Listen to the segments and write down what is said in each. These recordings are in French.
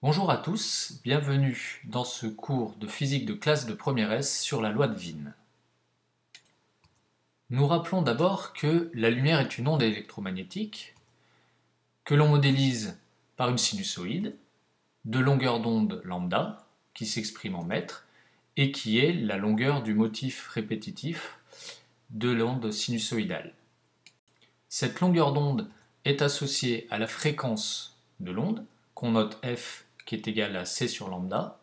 Bonjour à tous, bienvenue dans ce cours de physique de classe de première S sur la loi de Wien. Nous rappelons d'abord que la lumière est une onde électromagnétique que l'on modélise par une sinusoïde de longueur d'onde lambda qui s'exprime en mètres et qui est la longueur du motif répétitif de l'onde sinusoïdale. Cette longueur d'onde est associée à la fréquence de l'onde qu'on note f qui est égale à c sur lambda,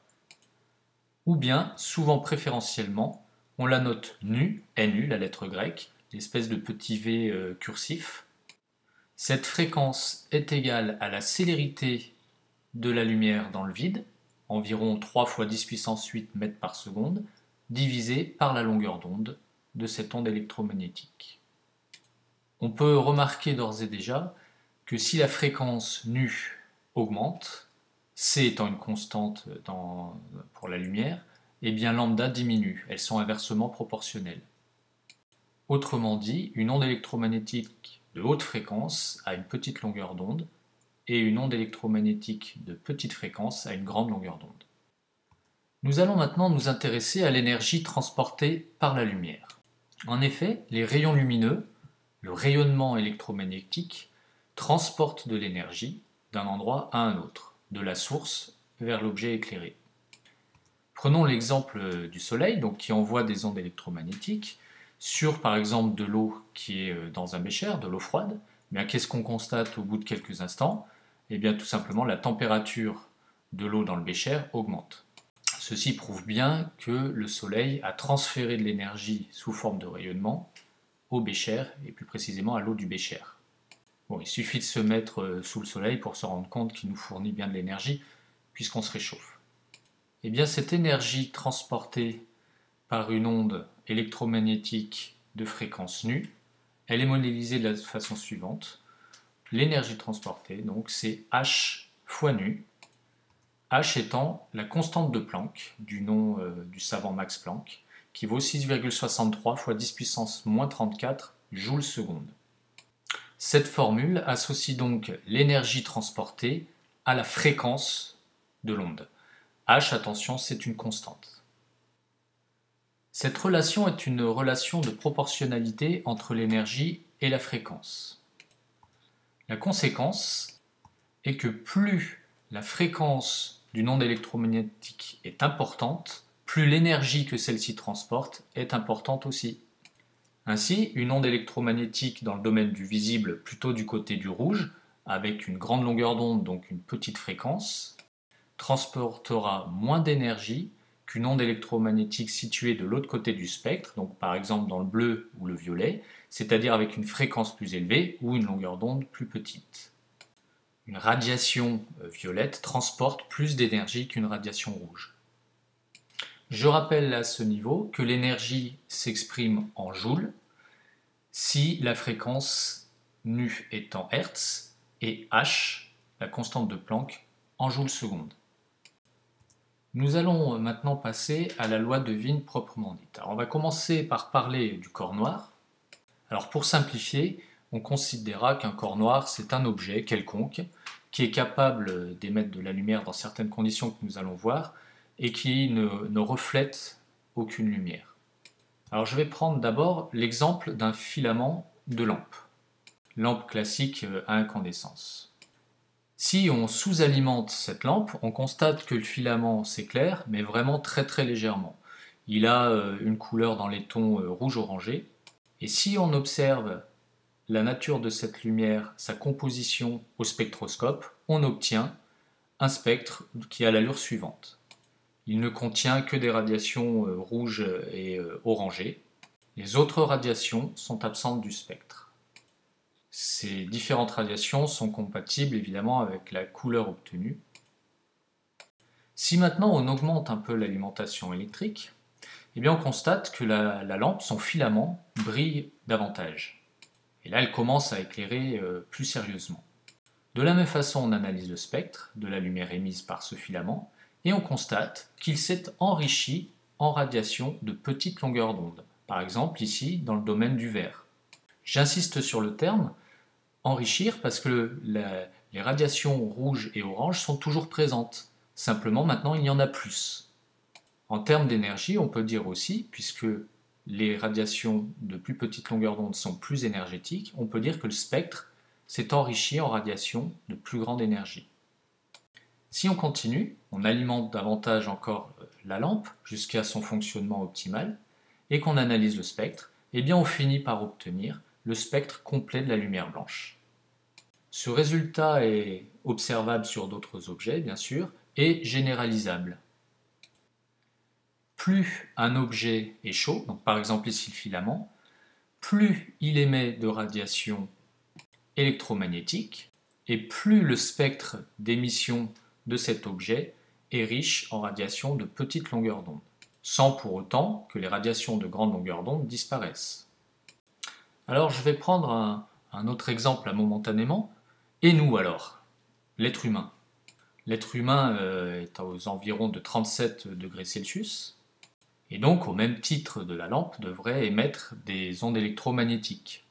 ou bien, souvent préférentiellement, on la note nu, nu, la lettre grecque, l'espèce de petit v cursif. Cette fréquence est égale à la célérité de la lumière dans le vide, environ 3 fois 10 puissance 8 mètres par seconde, divisé par la longueur d'onde de cette onde électromagnétique. On peut remarquer d'ores et déjà que si la fréquence nu augmente, c étant une constante pour la lumière, eh bien lambda diminue, elles sont inversement proportionnelles. Autrement dit, une onde électromagnétique de haute fréquence a une petite longueur d'onde et une onde électromagnétique de petite fréquence a une grande longueur d'onde. Nous allons maintenant nous intéresser à l'énergie transportée par la lumière. En effet, les rayons lumineux, le rayonnement électromagnétique, transportent de l'énergie d'un endroit à un autre, de la source vers l'objet éclairé. Prenons l'exemple du Soleil, qui envoie des ondes électromagnétiques sur, par exemple, de l'eau qui est dans un bécher, de l'eau froide. Qu'est-ce qu'on constate au bout de quelques instants? Eh bien, tout simplement, la température de l'eau dans le bécher augmente. Ceci prouve bien que le Soleil a transféré de l'énergie sous forme de rayonnement au bécher, et plus précisément à l'eau du bécher. Bon, il suffit de se mettre sous le Soleil pour se rendre compte qu'il nous fournit bien de l'énergie, puisqu'on se réchauffe. Eh bien, cette énergie transportée par une onde électromagnétique de fréquence nue, elle est modélisée de la façon suivante. L'énergie transportée, donc, c'est h fois nu, h étant la constante de Planck, du nom du savant Max Planck, qui vaut 6,63 fois 10 puissance moins 34 joules seconde. Cette formule associe donc l'énergie transportée à la fréquence de l'onde. H, attention, c'est une constante. Cette relation est une relation de proportionnalité entre l'énergie et la fréquence. La conséquence est que plus la fréquence d'une onde électromagnétique est importante, plus l'énergie que celle-ci transporte est importante aussi. Ainsi, une onde électromagnétique dans le domaine du visible, plutôt du côté du rouge, avec une grande longueur d'onde, donc une petite fréquence, transportera moins d'énergie qu'une onde électromagnétique située de l'autre côté du spectre, donc par exemple dans le bleu ou le violet, c'est-à-dire avec une fréquence plus élevée ou une longueur d'onde plus petite. Une radiation violette transporte plus d'énergie qu'une radiation rouge. Je rappelle à ce niveau que l'énergie s'exprime en joules si la fréquence nu est en Hertz et H, la constante de Planck, en joules secondes. Nous allons maintenant passer à la loi de Wien proprement dite. Alors on va commencer par parler du corps noir. Alors pour simplifier, on considérera qu'un corps noir c'est un objet quelconque qui est capable d'émettre de la lumière dans certaines conditions que nous allons voir et qui ne reflète aucune lumière. Alors je vais prendre d'abord l'exemple d'un filament de lampe. Lampe classique à incandescence. Si on sous-alimente cette lampe, on constate que le filament s'éclaire, mais vraiment très très légèrement. Il a une couleur dans les tons rouge-orangé. Et si on observe la nature de cette lumière, sa composition au spectroscope, on obtient un spectre qui a l'allure suivante. Il ne contient que des radiations rouges et orangées. Les autres radiations sont absentes du spectre. Ces différentes radiations sont compatibles évidemment avec la couleur obtenue. Si maintenant on augmente un peu l'alimentation électrique, eh bien on constate que la lampe, son filament, brille davantage. Et là elle commence à éclairer plus sérieusement. De la même façon, on analyse le spectre de la lumière émise par ce filament et on constate qu'il s'est enrichi en radiations de petite longueur d'onde. Par exemple ici dans le domaine du vert. J'insiste sur le terme enrichir parce que les les radiations rouges et oranges sont toujours présentes. Simplement, maintenant, il y en a plus. En termes d'énergie, on peut dire aussi, puisque les radiations de plus petite longueur d'onde sont plus énergétiques, on peut dire que le spectre s'est enrichi en radiations de plus grande énergie. Si on continue, on alimente davantage encore la lampe jusqu'à son fonctionnement optimal, et qu'on analyse le spectre, eh bien on finit par obtenir le spectre complet de la lumière blanche. Ce résultat est observable sur d'autres objets, bien sûr, et généralisable. Plus un objet est chaud, donc par exemple ici le filament, plus il émet de radiation électromagnétique, et plus le spectre d'émission de cet objet est riche en radiations de petite longueur d'onde, sans pour autant que les radiations de grande longueur d'onde disparaissent. Alors je vais prendre un autre exemple momentanément. Et nous alors, l'être humain? L'être humain est aux environs de 37 degrés Celsius, et donc au même titre de la lampe devrait émettre des ondes électromagnétiques.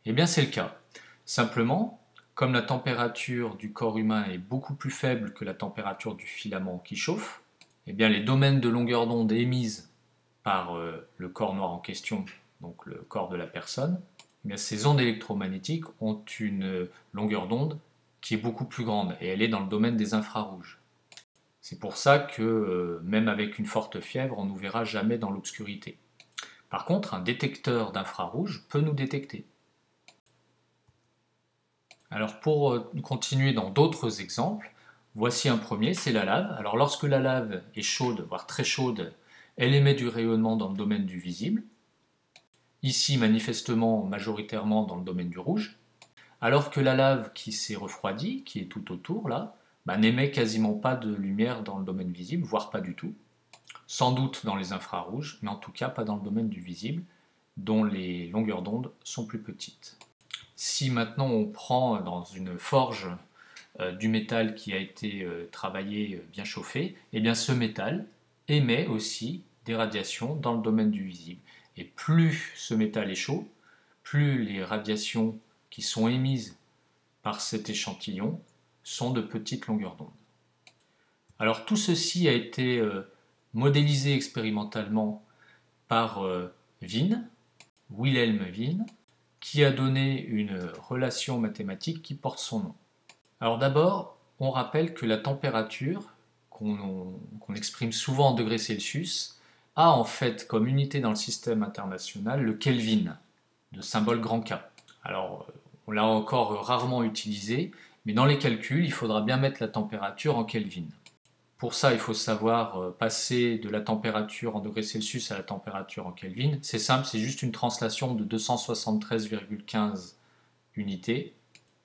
Eh bien c'est le cas. Simplement, comme la température du corps humain est beaucoup plus faible que la température du filament qui chauffe, eh bien les domaines de longueur d'onde émises par le corps noir en question, donc le corps de la personne, eh bien ces ondes électromagnétiques ont une longueur d'onde qui est beaucoup plus grande, et elle est dans le domaine des infrarouges. C'est pour ça que même avec une forte fièvre, on ne nous verra jamais dans l'obscurité. Par contre, un détecteur d'infrarouge peut nous détecter. Alors pour continuer dans d'autres exemples, voici un premier, c'est la lave. Alors lorsque la lave est chaude, voire très chaude, elle émet du rayonnement dans le domaine du visible. Ici, manifestement, majoritairement dans le domaine du rouge. Alors que la lave qui s'est refroidie, qui est tout autour là, n'émet quasiment pas de lumière dans le domaine visible, voire pas du tout. Sans doute dans les infrarouges, mais en tout cas pas dans le domaine du visible, dont les longueurs d'onde sont plus petites. Si maintenant on prend dans une forge du métal qui a été travaillé, bien chauffé, eh bien ce métal émet aussi des radiations dans le domaine du visible. Et plus ce métal est chaud, plus les radiations qui sont émises par cet échantillon sont de petites longueurs d'onde. Alors tout ceci a été modélisé expérimentalement par Wilhelm Wien, qui a donné une relation mathématique qui porte son nom. Alors d'abord, on rappelle que la température, qu'on exprime souvent en degrés Celsius, a en fait comme unité dans le système international le Kelvin, de symbole grand K. Alors on l'a encore rarement utilisé, mais dans les calculs, il faudra bien mettre la température en Kelvin. Pour ça, il faut savoir passer de la température en degrés Celsius à la température en Kelvin. C'est simple, c'est juste une translation de 273,15 unités.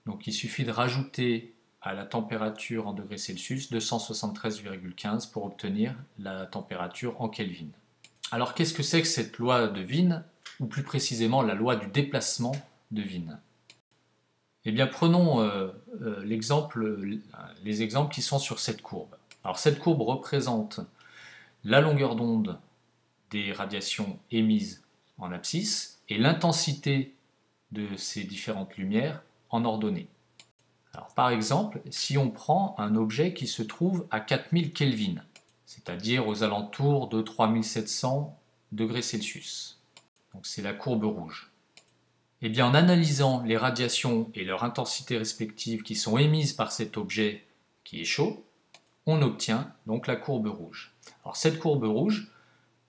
Donc il suffit de rajouter à la température en degrés Celsius 273,15 pour obtenir la température en Kelvin. Alors qu'est-ce que c'est que cette loi de Wien, ou plus précisément la loi du déplacement de Wien? Eh bien prenons les exemples qui sont sur cette courbe. Alors cette courbe représente la longueur d'onde des radiations émises en abscisse et l'intensité de ces différentes lumières en ordonnée. Alors par exemple, si on prend un objet qui se trouve à 4000 Kelvin, c'est-à-dire aux alentours de 3700 degrés Celsius, donc c'est la courbe rouge. Eh bien en analysant les radiations et leur intensité respective qui sont émises par cet objet qui est chaud, on obtient donc la courbe rouge. Alors cette courbe rouge,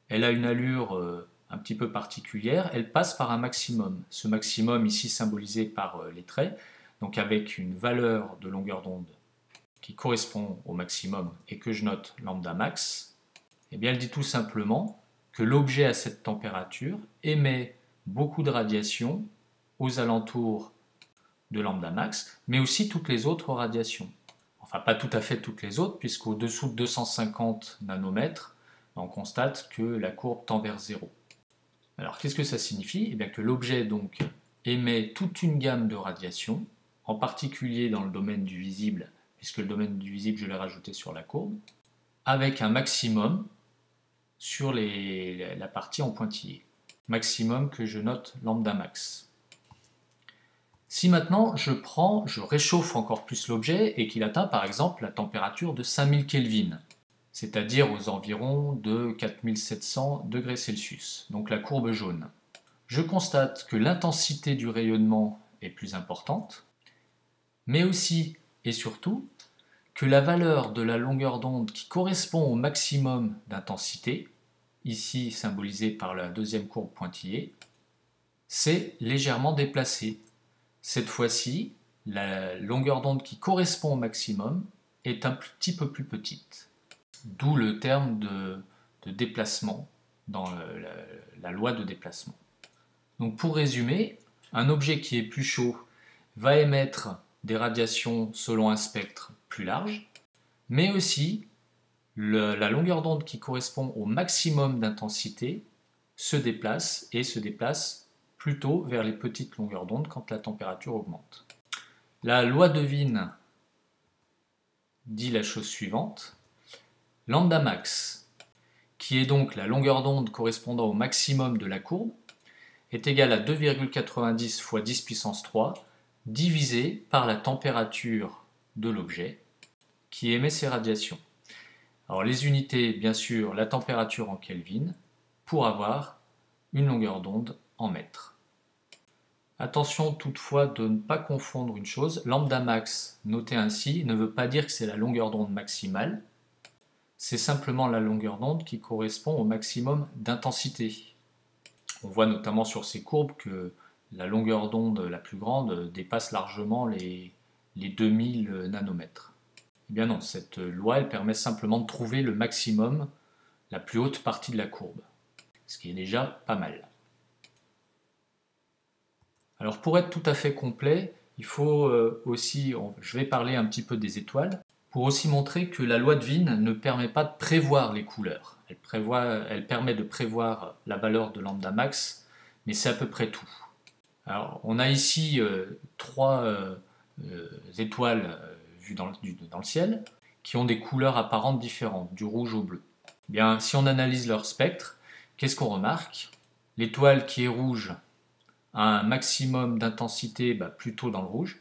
elle a une allure un petit peu particulière, elle passe par un maximum. Ce maximum ici symbolisé par les traits, donc avec une valeur de longueur d'onde qui correspond au maximum et que je note lambda max, eh bien elle dit tout simplement que l'objet à cette température émet beaucoup de radiations aux alentours de lambda max, mais aussi toutes les autres radiations. Enfin, pas tout à fait toutes les autres, puisqu'au-dessous de 250 nanomètres, on constate que la courbe tend vers 0. Alors, qu'est-ce que ça signifie? Eh bien que l'objet donc émet toute une gamme de radiations, en particulier dans le domaine du visible, puisque le domaine du visible, je l'ai rajouté sur la courbe, avec un maximum sur la partie en pointillé. Maximum que je note lambda max. Si maintenant je réchauffe encore plus l'objet et qu'il atteint par exemple la température de 5000 Kelvin, c'est-à-dire aux environs de 4700 degrés Celsius, donc la courbe jaune, je constate que l'intensité du rayonnement est plus importante, mais aussi et surtout que la valeur de la longueur d'onde qui correspond au maximum d'intensité, ici symbolisée par la deuxième courbe pointillée, s'est légèrement déplacée. Cette fois-ci, la longueur d'onde qui correspond au maximum est un petit peu plus petite. D'où le terme de déplacement dans la loi de déplacement. Donc pour résumer, un objet qui est plus chaud va émettre des radiations selon un spectre plus large, mais aussi la longueur d'onde qui correspond au maximum d'intensité se déplace et se déplace plutôt vers les petites longueurs d'onde quand la température augmente. La loi de Wien dit la chose suivante. Lambda max, qui est donc la longueur d'onde correspondant au maximum de la courbe, est égal à 2,90 fois 10 puissance 3 divisé par la température de l'objet qui émet ces radiations. Alors les unités, bien sûr, la température en Kelvin, pour avoir une longueur d'onde en mètres. Attention toutefois de ne pas confondre une chose, lambda max, noté ainsi, ne veut pas dire que c'est la longueur d'onde maximale, c'est simplement la longueur d'onde qui correspond au maximum d'intensité. On voit notamment sur ces courbes que la longueur d'onde la plus grande dépasse largement les 2000 nanomètres. Eh bien non, cette loi elle permet simplement de trouver le maximum, la plus haute partie de la courbe, ce qui est déjà pas mal. Alors pour être tout à fait complet, il faut aussi, je vais parler un petit peu des étoiles, pour aussi montrer que la loi de Wien ne permet pas de prévoir les couleurs. Elle permet de prévoir la valeur de lambda max, mais c'est à peu près tout. Alors, on a ici trois étoiles vues dans le ciel qui ont des couleurs apparentes différentes, du rouge au bleu. Eh bien, si on analyse leur spectre, qu'est-ce qu'on remarque? L'étoile qui est rouge a un maximum d'intensité plutôt dans le rouge,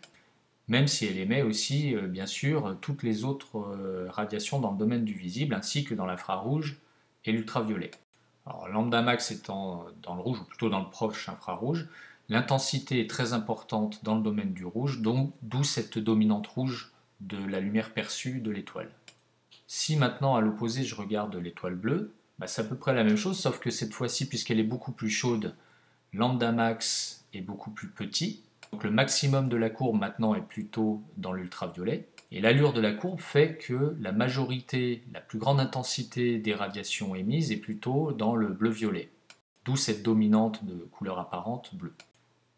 même si elle émet aussi, bien sûr, toutes les autres radiations dans le domaine du visible, ainsi que dans l'infrarouge et l'ultraviolet. Alors, lambda max étant dans le rouge, ou plutôt dans le proche infrarouge, l'intensité est très importante dans le domaine du rouge, d'où cette dominante rouge de la lumière perçue de l'étoile. Si maintenant, à l'opposé, je regarde l'étoile bleue, c'est à peu près la même chose, sauf que cette fois-ci, puisqu'elle est beaucoup plus chaude, lambda max est beaucoup plus petit. Donc le maximum de la courbe maintenant est plutôt dans l'ultraviolet. Et l'allure de la courbe fait que la majorité, la plus grande intensité des radiations émises est plutôt dans le bleu-violet. D'où cette dominante de couleur apparente bleue.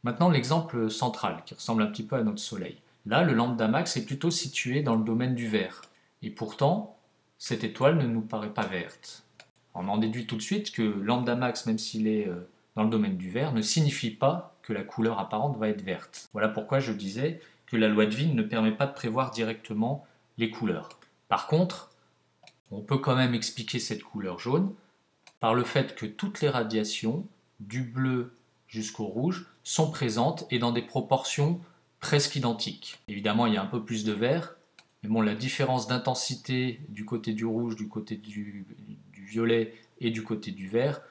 Maintenant l'exemple central qui ressemble un petit peu à notre soleil. Là le lambda max est plutôt situé dans le domaine du vert. Et pourtant cette étoile ne nous paraît pas verte. On en déduit tout de suite que lambda max, même s'il est dans le domaine du vert, ne signifie pas que la couleur apparente va être verte. Voilà pourquoi je disais que la loi de Wien ne permet pas de prévoir directement les couleurs. Par contre, on peut quand même expliquer cette couleur jaune par le fait que toutes les radiations, du bleu jusqu'au rouge, sont présentes et dans des proportions presque identiques. Évidemment, il y a un peu plus de vert, mais bon, la différence d'intensité du côté du rouge, du côté du violet et du côté du vert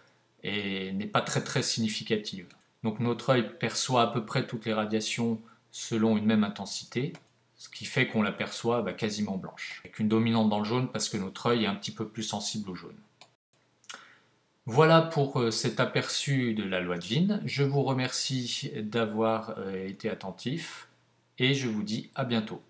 n'est pas très significative. Donc notre œil perçoit à peu près toutes les radiations selon une même intensité, ce qui fait qu'on la perçoit quasiment blanche, avec une dominante dans le jaune parce que notre œil est un petit peu plus sensible au jaune. Voilà pour cet aperçu de la loi de Wien. Je vous remercie d'avoir été attentif et je vous dis à bientôt.